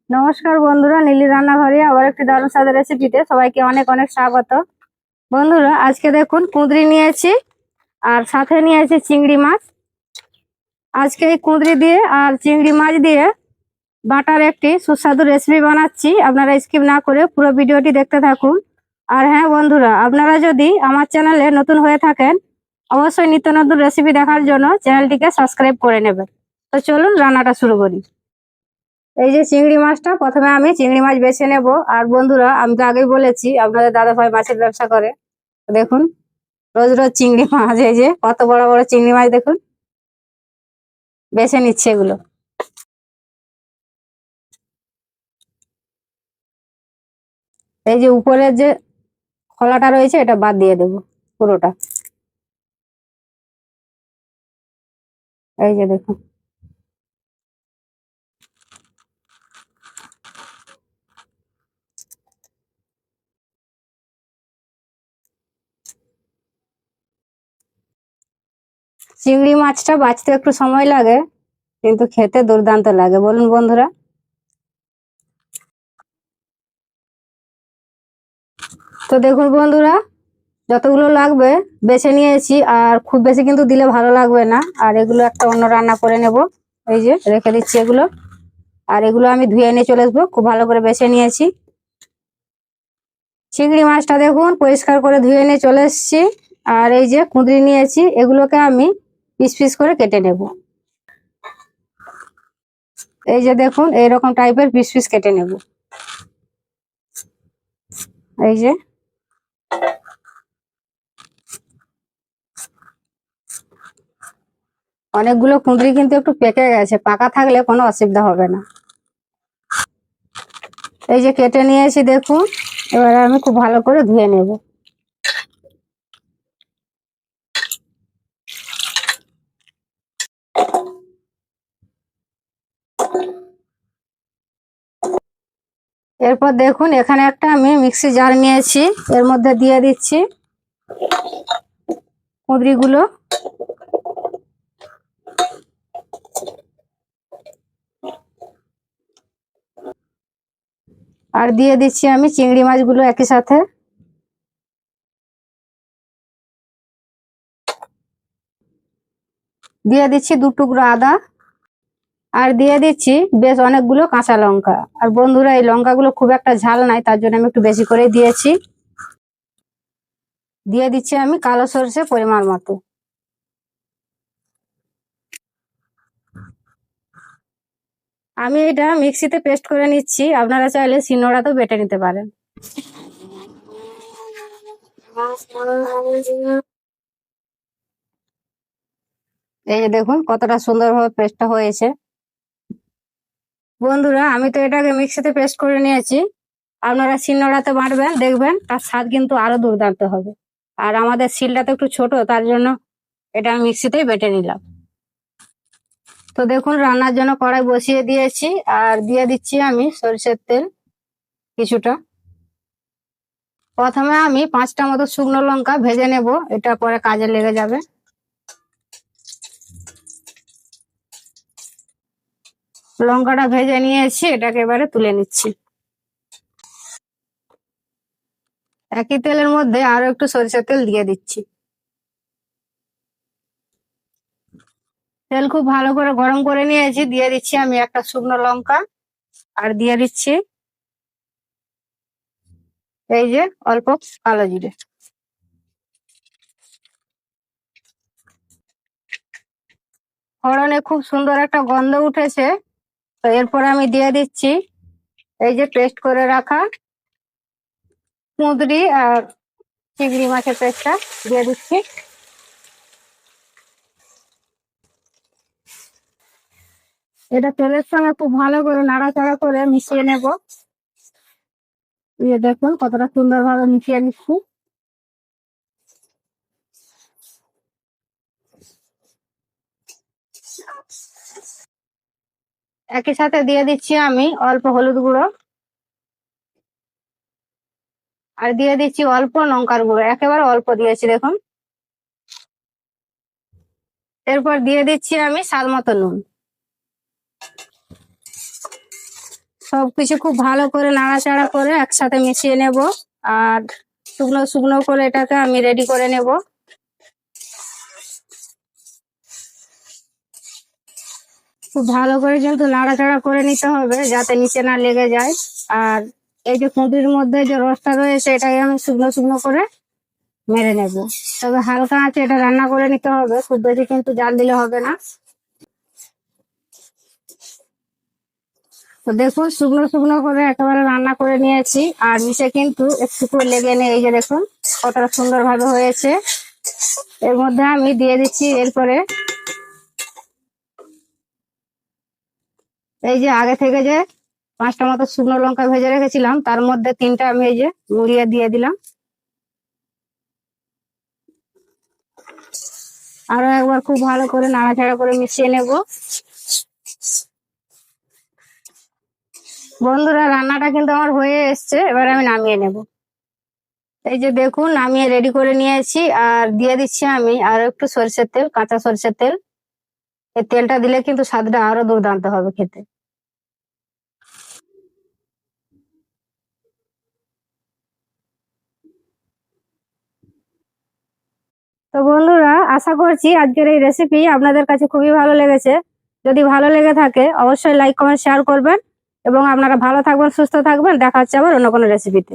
নমস্কার বন্ধুরা, নীলি রান্নাঘরে আবার একটি দারুণ স্বাদের রেসিপিতে সবাইকে অনেক অনেক স্বাগত। বন্ধুরা, আজকে দেখুন কুঁদরি নিয়েছি আর সাথে নিয়েছি চিংড়ি মাছ। আজকে এই কুঁদরি দিয়ে আর চিংড়ি মাছ দিয়ে বাটার একটি সুস্বাদু রেসিপি বানাচ্ছি। আপনারা স্কিপ না করে পুরো ভিডিওটি দেখতে থাকুন। আর হ্যাঁ বন্ধুরা, আপনারা যদি আমার চ্যানেলে নতুন হয়ে থাকেন অবশ্যই নিত্য নতুন রেসিপি দেখার জন্য চ্যানেলটিকে সাবস্ক্রাইব করে নেবেন। তো চলুন রান্নাটা শুরু করি। এই যে চিংড়ি মাছটা, প্রথমে আমি চিংড়ি মাছ বেছে নেব। আর বন্ধুরা, আমি তো আগেই বলেছি আপনাদের দাদা ভাই মাছের ব্যবসা করে। দেখুন রোজ রোজ চিংড়ি মাছ, এই যে কত বড় বড় চিংড়ি মাছ দেখুন, বেছে নিচ্ছে এগুলো। এই যে উপরের যে খোলাটা রয়েছে এটা বাদ দিয়ে দেবো পুরোটা। এই যে দেখুন, চিংড়ি মাছটা বাঁচতে একটু সময় লাগে কিন্তু খেতে দুর্দান্ত লাগে, বলুন বন্ধুরা। তো দেখুন বন্ধুরা, যতগুলো লাগবে বেছে নিয়েছি, আর খুব বেশি কিন্তু দিলে ভালো লাগবে না। আর এগুলো একটা অন্য রান্না করে নেব। এই যে রেখে দিচ্ছি এগুলো। আর এগুলো আমি ধুয়ে নিয়ে চলে আসবো। খুব ভালো করে বেছে নিয়েছি। চিংড়ি মাছটা দেখুন পরিষ্কার করে ধুয়ে নিয়ে চলে এসেছি। আর এই যে কুঁদরি নিয়েছি, এগুলোকে আমি পিস পিস করে কেটে নেব। এই যে দেখুন, এইরকম টাইপের পিস পিস কেটে নেব। এই যে অনেকগুলো কুঁদরি কিন্তু একটু পেকে গেছে, পাকা থাকলে কোনো অসুবিধা হবে না। এই যে কেটে নিয়েছি দেখুন। এবারে আমি খুব ভালো করে ধুয়ে নেব। এরপর দেখুন, এখানে একটা আমি মিক্সি জার নিয়েছি, এর মধ্যে দিয়ে দিচ্ছি কুঁদরিগুলো। আর দিয়ে দিচ্ছি আমি চিংড়ি মাছগুলো একই সাথে। দিয়ে দিচ্ছি 2 টুকরো আদা। আর দিয়ে দিচ্ছি বেশ অনেকগুলো কাঁচা লঙ্কা। আর বন্ধুরা, এই লঙ্কাগুলো খুব একটা ঝাল নাই, তার জন্য আমি একটু বেশি করে দিয়েছি। দিয়ে দিচ্ছি আমি কালো সরষে পরিমাণ মতো। আমি এটা মিক্সিতে পেস্ট করে নিচ্ছি, আপনারা চাইলে শিলনোড়াতেও বেটে নিতে পারেন। এই যে দেখুন কতটা সুন্দরভাবে পেস্টটা হয়েছে। বন্ধুরা, আমি তো এটাকে মিক্সিতে পেস্ট করে নিয়েছি। আপনারা শিলনোড়াতে বাটবেন, দেখবেন তার স্বাদ কিন্তু আরো দুর্দান্ত হবে। আর আমাদের শিলটা তো একটু ছোট, তার জন্য এটা আমি মিক্সিতেই বেটে নিলাম। তো দেখুন, রান্নার জন্য কড়াই বসিয়ে দিয়েছি। আর দিয়ে দিচ্ছি আমি সরষের তেল কিছুটা। প্রথমে আমি 5টা মতো শুকনো লঙ্কা ভেজে নেব, এটা পরে কাজে লেগে যাবে। লঙ্কাটা ভেজে নিয়েছি, এটাকে এবারে তুলে নিচ্ছি। একই তেলের মধ্যে আরো একটু সরিষার তেল দিয়ে দিচ্ছি। তেল খুব ভালো করে গরম করে নিয়েছি, দিয়ে দিচ্ছি আমি একটা শুকনো লঙ্কা। আর দিয়ে দিচ্ছি এই যে অল্প কালো জিরে। ফোড়নে খুব সুন্দর একটা গন্ধ উঠেছে। তো এরপর আমি দিয়ে দিচ্ছি এই যে পেস্ট করে রাখা কুঁদরি আর চিংড়ি মাছের পেস্টটা দিয়ে দিচ্ছি। এটা তেলের সঙ্গে খুব ভালো করে নাড়াচাড়া করে মিশিয়ে নেব। এই দেখুন কতটা সুন্দর ভাবে মিশিয়ে নিচ্ছি। একই সাথে দিয়ে দিচ্ছি আমি অল্প হলুদ গুঁড়ো। আর দিয়ে দিচ্ছি অল্প লঙ্কার গুঁড়ো, একেবারে অল্প দিয়েছি দেখুন। এরপর দিয়ে দিচ্ছি আমি স্বাদ মতো নুন। সবকিছু খুব ভালো করে নাড়াচাড়া করে একসাথে মিশিয়ে নেব। আর শুকনো শুকনো করে এটাকে আমি রেডি করে নেব। খুব ভালো করে কিন্তু নাড়াচাড়া করে নিতে হবে যাতে নিচে না লেগে যায়। আর এই যে কুঁদরির মধ্যে যে রসটা রয়েছে এটাকে আমি শুকনো শুকনো করে মেরে নেব। তবে হালকা আঁচে এটা রান্না করে নিতে হবে, খুব বেশি কিন্তু জাল দিলে হবে না। তো দেখুন শুকনো শুকনো করে একেবারে রান্না করে নিয়েছি, আর নিচে কিন্তু একটু করে লেগে নেই। এই যে দেখুন কতটা সুন্দর ভাবে হয়েছে। এর মধ্যে আমি দিয়ে দিচ্ছি এরপরে এই যে আগে থেকে যে 5টা মতো শুকনো লঙ্কা ভেজে রেখেছিলাম, তার মধ্যে 3টা আমি এই যে মুড়িয়ে দিয়ে দিলাম। আরো একবার খুব ভালো করে নাড়াচাড়া করে মিশিয়ে নেব। বন্ধুরা রান্নাটা কিন্তু আমার হয়ে এসছে, এবার আমি নামিয়ে নেব। এই যে দেখুন নামিয়ে রেডি করে নিয়েছি, আর দিয়ে দিচ্ছি আমি আরো একটু সরষের তেল, কাঁচা সরষের তেল। এই তেলটা দিলে কিন্তু স্বাদটা আরো দুর্দান্ত হবে খেতে। তো বন্ধুরা আশা করছি আজকের এই রেসিপি আপনাদের কাছে খুবই ভালো লেগেছে। যদি ভালো লেগে থাকে অবশ্যই লাইক কমেন্ট শেয়ার করবেন, এবং আপনারা ভালো থাকবেন, সুস্থ থাকবেন। দেখা হচ্ছে আবার অন্য কোনো রেসিপিতে।